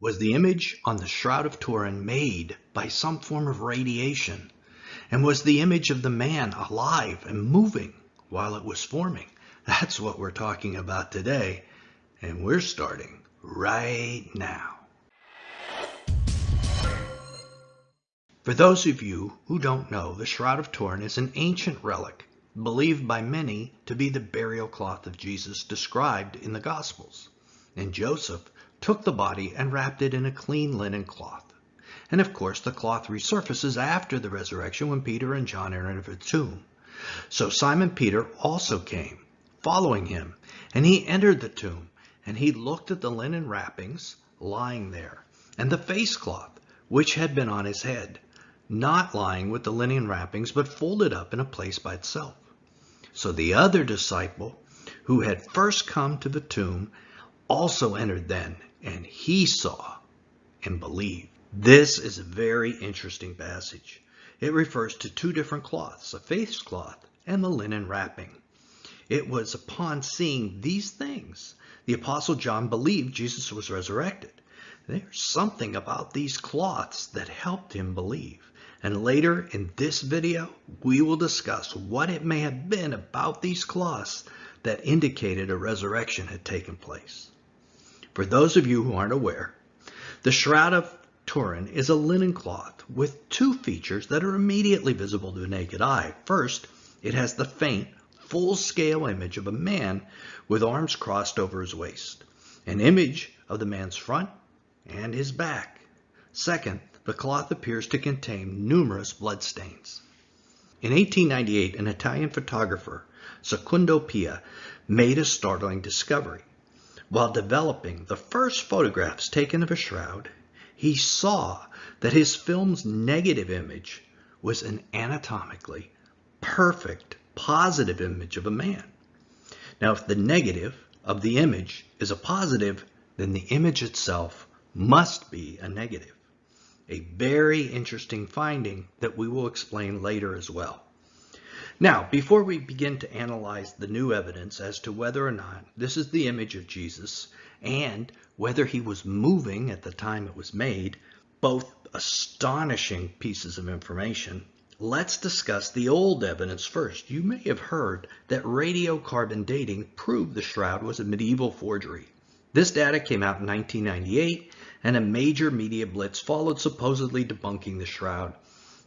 Was the image on the Shroud of Turin made by some form of radiation? And was the image of the man alive and moving while it was forming? That's what we're talking about today, and we're starting right now. For those of you who don't know, the Shroud of Turin is an ancient relic believed by many to be the burial cloth of Jesus described in the Gospels. And Joseph took the body and wrapped it in a clean linen cloth. And of course, the cloth resurfaces after the resurrection when Peter and John entered the tomb. So Simon Peter also came, following him, and he entered the tomb, and he looked at the linen wrappings lying there, and the face cloth which had been on his head, not lying with the linen wrappings, but folded up in a place by itself. So the other disciple, who had first come to the tomb, also entered then, and he saw and believed. This is a very interesting passage. It refers to two different cloths, a face cloth and the linen wrapping. It was upon seeing these things, the Apostle John believed Jesus was resurrected. There's something about these cloths that helped him believe. And later in this video, we will discuss what it may have been about these cloths that indicated a resurrection had taken place. For those of you who aren't aware, the Shroud of Turin is a linen cloth with two features that are immediately visible to the naked eye. First, it has the faint, full-scale image of a man with arms crossed over his waist, an image of the man's front and his back. Second, the cloth appears to contain numerous bloodstains. In 1898, an Italian photographer, Secondo Pia, made a startling discovery. While developing the first photographs taken of a shroud, he saw that his film's negative image was an anatomically perfect, positive image of a man. Now, if the negative of the image is a positive, then the image itself must be a negative. A very interesting finding that we will explain later as well. Now, before we begin to analyze the new evidence as to whether or not this is the image of Jesus and whether he was moving at the time it was made, both astonishing pieces of information, let's discuss the old evidence first. You may have heard that radiocarbon dating proved the shroud was a medieval forgery. This data came out in 1998, and a major media blitz followed, supposedly debunking the shroud.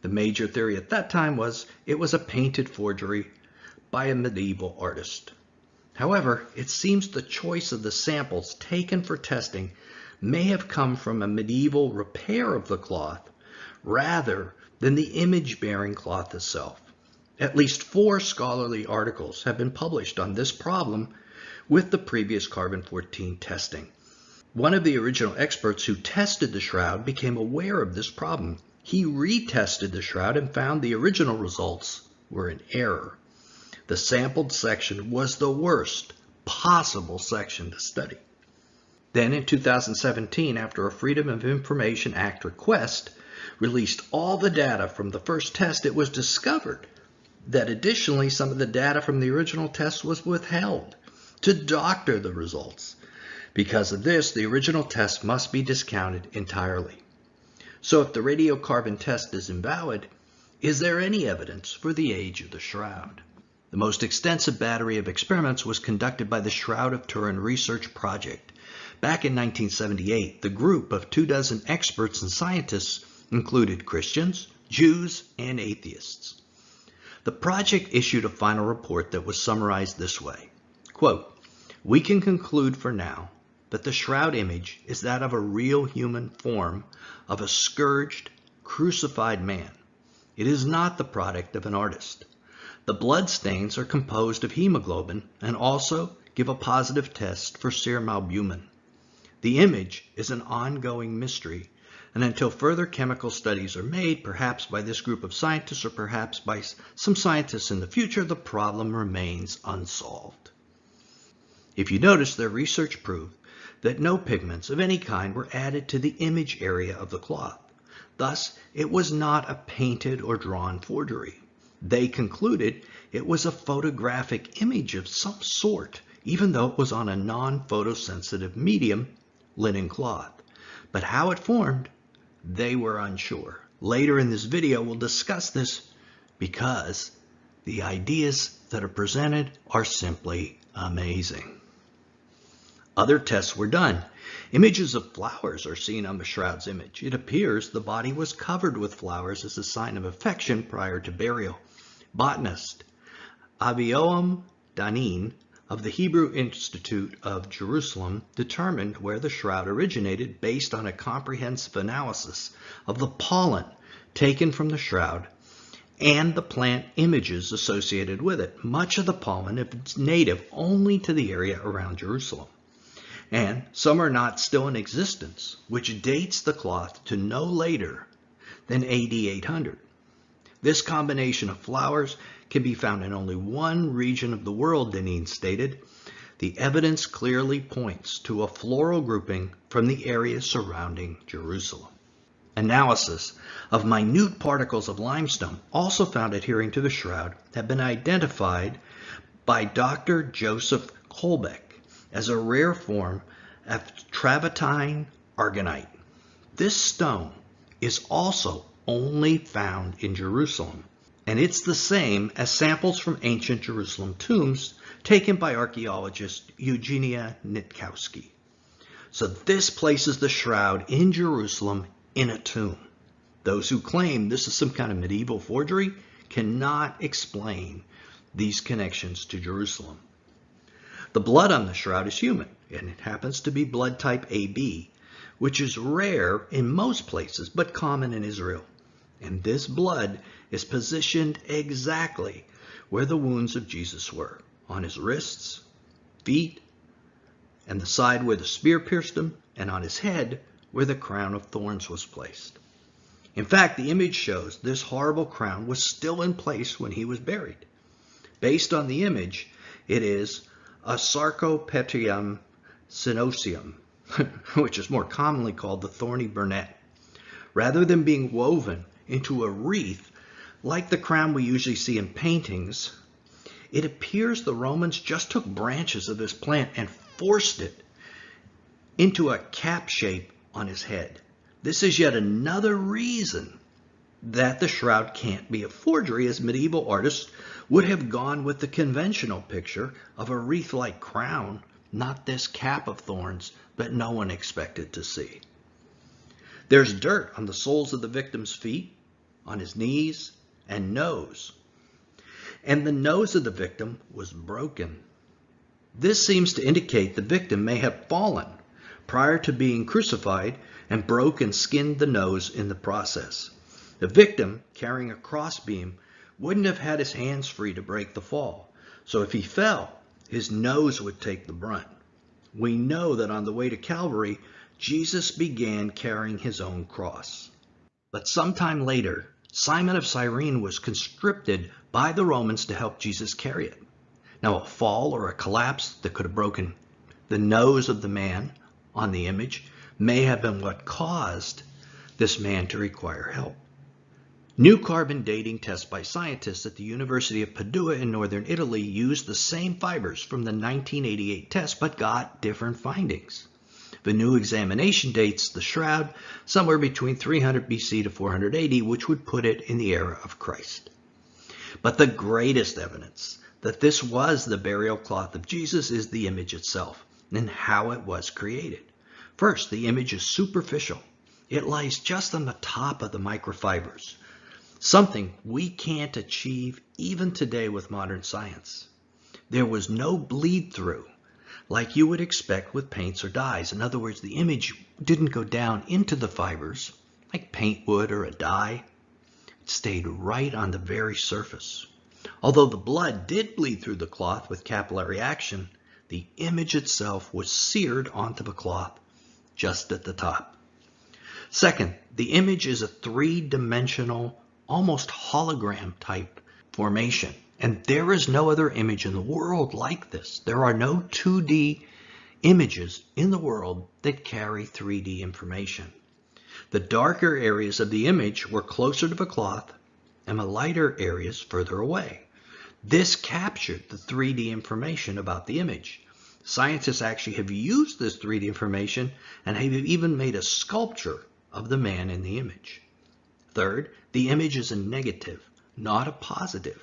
The major theory at that time was it was a painted forgery by a medieval artist. However, it seems the choice of the samples taken for testing may have come from a medieval repair of the cloth rather than the image-bearing cloth itself. At least 4 scholarly articles have been published on this problem with the previous carbon-14 testing. One of the original experts who tested the shroud became aware of this problem. He retested the shroud and found the original results were in error. The sampled section was the worst possible section to study. Then in 2017, after a Freedom of Information Act request released all the data from the first test, it was discovered that additionally some of the data from the original test was withheld to doctor the results. Because of this, the original test must be discounted entirely. So if the radiocarbon test is invalid, is there any evidence for the age of the shroud? The most extensive battery of experiments was conducted by the Shroud of Turin Research Project. Back in 1978, the group of 24 experts and scientists included Christians, Jews, and atheists. The project issued a final report that was summarized this way, quote, "We can conclude for now that the shroud image is that of a real human form of a scourged, crucified man. It is not the product of an artist. The blood stains are composed of hemoglobin and also give a positive test for serum albumin. The image is an ongoing mystery, and until further chemical studies are made, perhaps by this group of scientists or perhaps by some scientists in the future, the problem remains unsolved." If you notice, their research proved that no pigments of any kind were added to the image area of the cloth. Thus, it was not a painted or drawn forgery. They concluded it was a photographic image of some sort, even though it was on a non-photosensitive medium, linen cloth. but how it formed, they were unsure. Later in this video, we'll discuss this because the ideas that are presented are simply amazing. Other tests were done. Images of flowers are seen on the shroud's image. It appears the body was covered with flowers as a sign of affection prior to burial. Botanist Avinoam Danin of the Hebrew Institute of Jerusalem determined where the shroud originated based on a comprehensive analysis of the pollen taken from the shroud and the plant images associated with it. Much of the pollen is native only to the area around Jerusalem, and some are not still in existence, which dates the cloth to no later than AD 800. This combination of flowers can be found in only one region of the world, Danin stated. The evidence clearly points to a floral grouping from the area surrounding Jerusalem. Analysis of minute particles of limestone, also found adhering to the shroud, have been identified by Dr. Joseph Kolbeck as a rare form of travertine aragonite. This stone is also only found in Jerusalem, and it's the same as samples from ancient Jerusalem tombs taken by archaeologist Eugenia Nitkowski. So this places the shroud in Jerusalem in a tomb. Those who claim this is some kind of medieval forgery cannot explain these connections to Jerusalem. The blood on the shroud is human, and it happens to be blood type AB, which is rare in most places but common in Israel. And this blood is positioned exactly where the wounds of Jesus were, on his wrists, feet, and the side where the spear pierced him, and on his head where the crown of thorns was placed. In fact, the image shows this horrible crown was still in place when he was buried. Based on the image, it is a Sarcopterygium cynosium, which is more commonly called the thorny burnet. Rather than being woven into a wreath like the crown we usually see in paintings, it appears the Romans just took branches of this plant and forced it into a cap shape on his head. This is yet another reason that the shroud can't be a forgery, as medieval artists would have gone with the conventional picture of a wreath-like crown, not this cap of thorns that no one expected to see. There's dirt on the soles of the victim's feet, on his knees and nose, and the nose of the victim was broken. This seems to indicate the victim may have fallen prior to being crucified and broke and skinned the nose in the process. The victim, carrying a crossbeam, wouldn't have had his hands free to break the fall, so if he fell, his nose would take the brunt. We know that on the way to Calvary, Jesus began carrying his own cross. But sometime later, Simon of Cyrene was conscripted by the Romans to help Jesus carry it. Now, a fall or a collapse that could have broken the nose of the man on the image may have been what caused this man to require help. New carbon dating tests by scientists at the University of Padua in northern Italy used the same fibers from the 1988 test but got different findings. The new examination dates the shroud somewhere between 300 BC to 400 AD, which would put it in the era of Christ. But the greatest evidence that this was the burial cloth of Jesus is the image itself and how it was created. First, the image is superficial. It lies just on the top of the microfibers, something we can't achieve even today with modern science. There was no bleed through like you would expect with paints or dyes. In other words, the image didn't go down into the fibers like paint would or a dye. It stayed right on the very surface. Although the blood did bleed through the cloth with capillary action, the image itself was seared onto the cloth just at the top. Second, the image is a three-dimensional, almost hologram type formation. And there is no other image in the world like this. There are no 2D images in the world that carry 3D information. The darker areas of the image were closer to the cloth and the lighter areas further away. This captured the 3D information about the image. Scientists actually have used this 3D information and have even made a sculpture of the man in the image. Third, the image is a negative, not a positive.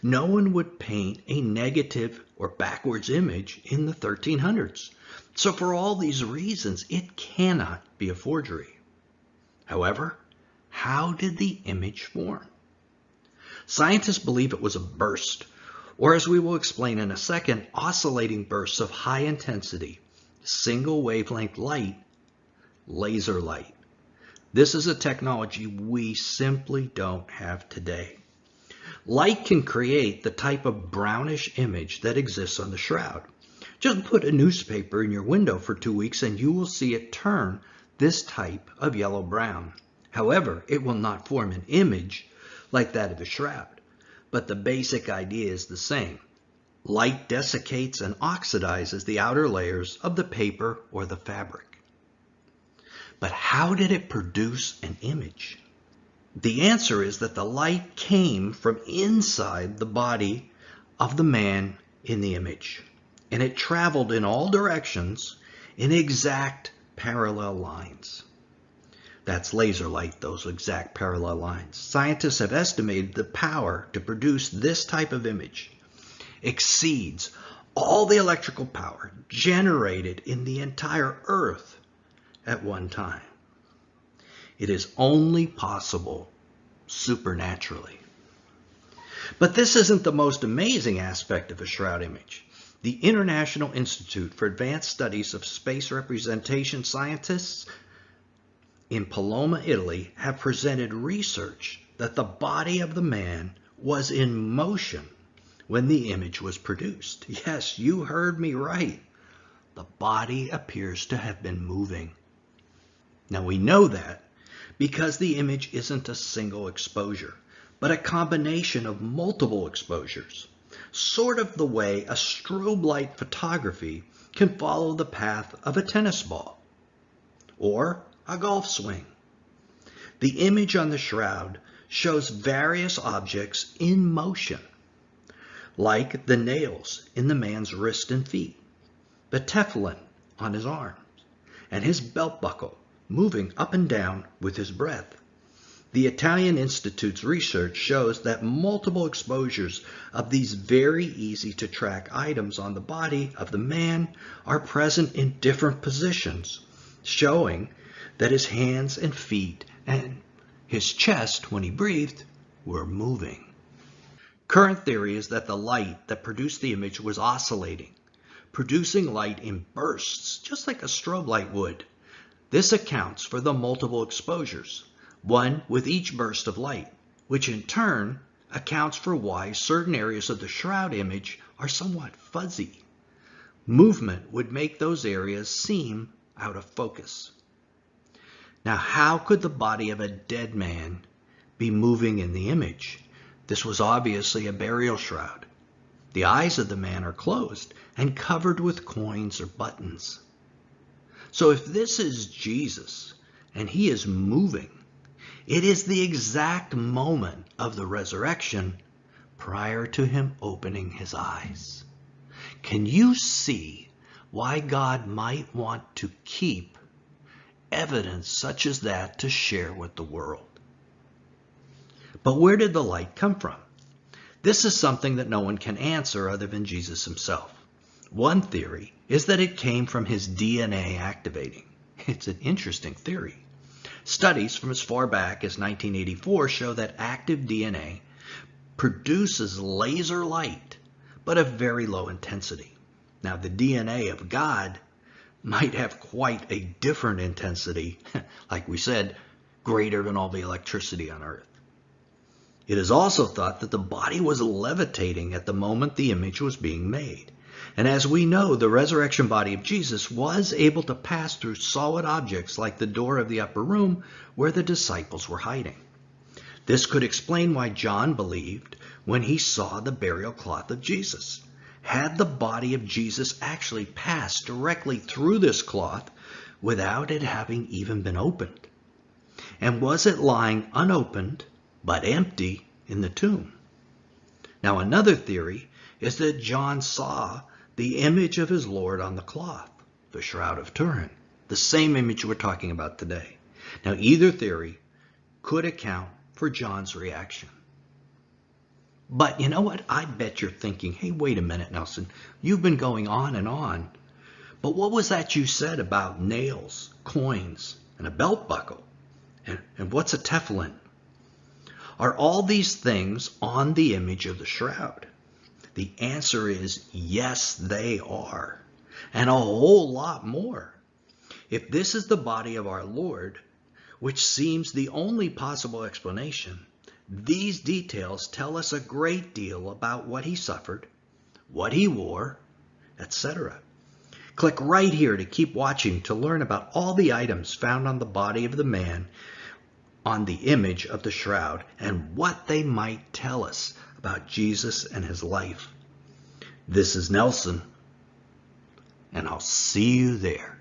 No one would paint a negative or backwards image in the 1300s. So for all these reasons, it cannot be a forgery. However, how did the image form? Scientists believe it was a burst, or as we will explain in a second, oscillating bursts of high intensity, single wavelength light, laser light. This is a technology we simply don't have today. Light can create the type of brownish image that exists on the shroud. Just put a newspaper in your window for 2 weeks and you will see it turn this type of yellow-brown. However, it will not form an image like that of the shroud, but the basic idea is the same. Light desiccates and oxidizes the outer layers of the paper or the fabric. But how did it produce an image? The answer is that the light came from inside the body of the man in the image, and it traveled in all directions in exact parallel lines. That's laser light, those exact parallel lines. Scientists have estimated the power to produce this type of image exceeds all the electrical power generated in the entire Earth at one time. It is only possible supernaturally. But this isn't the most amazing aspect of a shroud image. The International Institute for Advanced Studies of Space Representation scientists in Paloma, Italy, have presented research that the body of the man was in motion when the image was produced. Yes, you heard me right. The body appears to have been moving. Now we know that because the image isn't a single exposure, but a combination of multiple exposures, sort of the way a strobe light photography can follow the path of a tennis ball or a golf swing. The image on the shroud shows various objects in motion, like the nails in the man's wrist and feet, the Tefillin on his arms, and his belt buckle moving up and down with his breath. The Italian Institute's research shows that multiple exposures of these very easy to track items on the body of the man are present in different positions, showing that his hands and feet and his chest, when he breathed, were moving. Current theory is that the light that produced the image was oscillating, producing light in bursts, just like a strobe light would. This accounts for the multiple exposures, one with each burst of light, which in turn accounts for why certain areas of the shroud image are somewhat fuzzy. Movement would make those areas seem out of focus. Now, how could the body of a dead man be moving in the image? This was obviously a burial shroud. The eyes of the man are closed and covered with coins or buttons. So if this is Jesus and he is moving, it is the exact moment of the resurrection prior to him opening his eyes. Can you see why God might want to keep evidence such as that to share with the world? But where did the light come from? This is something that no one can answer other than Jesus himself. One theory is that it came from his DNA activating. It's an interesting theory. Studies from as far back as 1984 show that active DNA produces laser light, but of very low intensity. Now, the DNA of God might have quite a different intensity, like we said, greater than all the electricity on Earth. It is also thought that the body was levitating at the moment the image was being made. And as we know, the resurrection body of Jesus was able to pass through solid objects like the door of the upper room where the disciples were hiding. This could explain why John believed when he saw the burial cloth of Jesus. Had the body of Jesus actually passed directly through this cloth without it having even been opened? And was it lying unopened but empty in the tomb? Now, another theory is that John saw the image of his Lord on the cloth, the Shroud of Turin, the same image we're talking about today. Now, either theory could account for John's reaction. But you know what? I bet you're thinking, hey, wait a minute, Nelson. You've been going on and on. But what was that you said about nails, coins, and a belt buckle? And what's a Tefillin? Are all these things on the image of the shroud? The answer is yes, they are. And a whole lot more. If this is the body of our Lord, which seems the only possible explanation, these details tell us a great deal about what he suffered, what he wore, etc. Click right here to keep watching to learn about all the items found on the body of the man on the image of the shroud and what they might tell us about Jesus and his life. This is Nelson, and I'll see you there.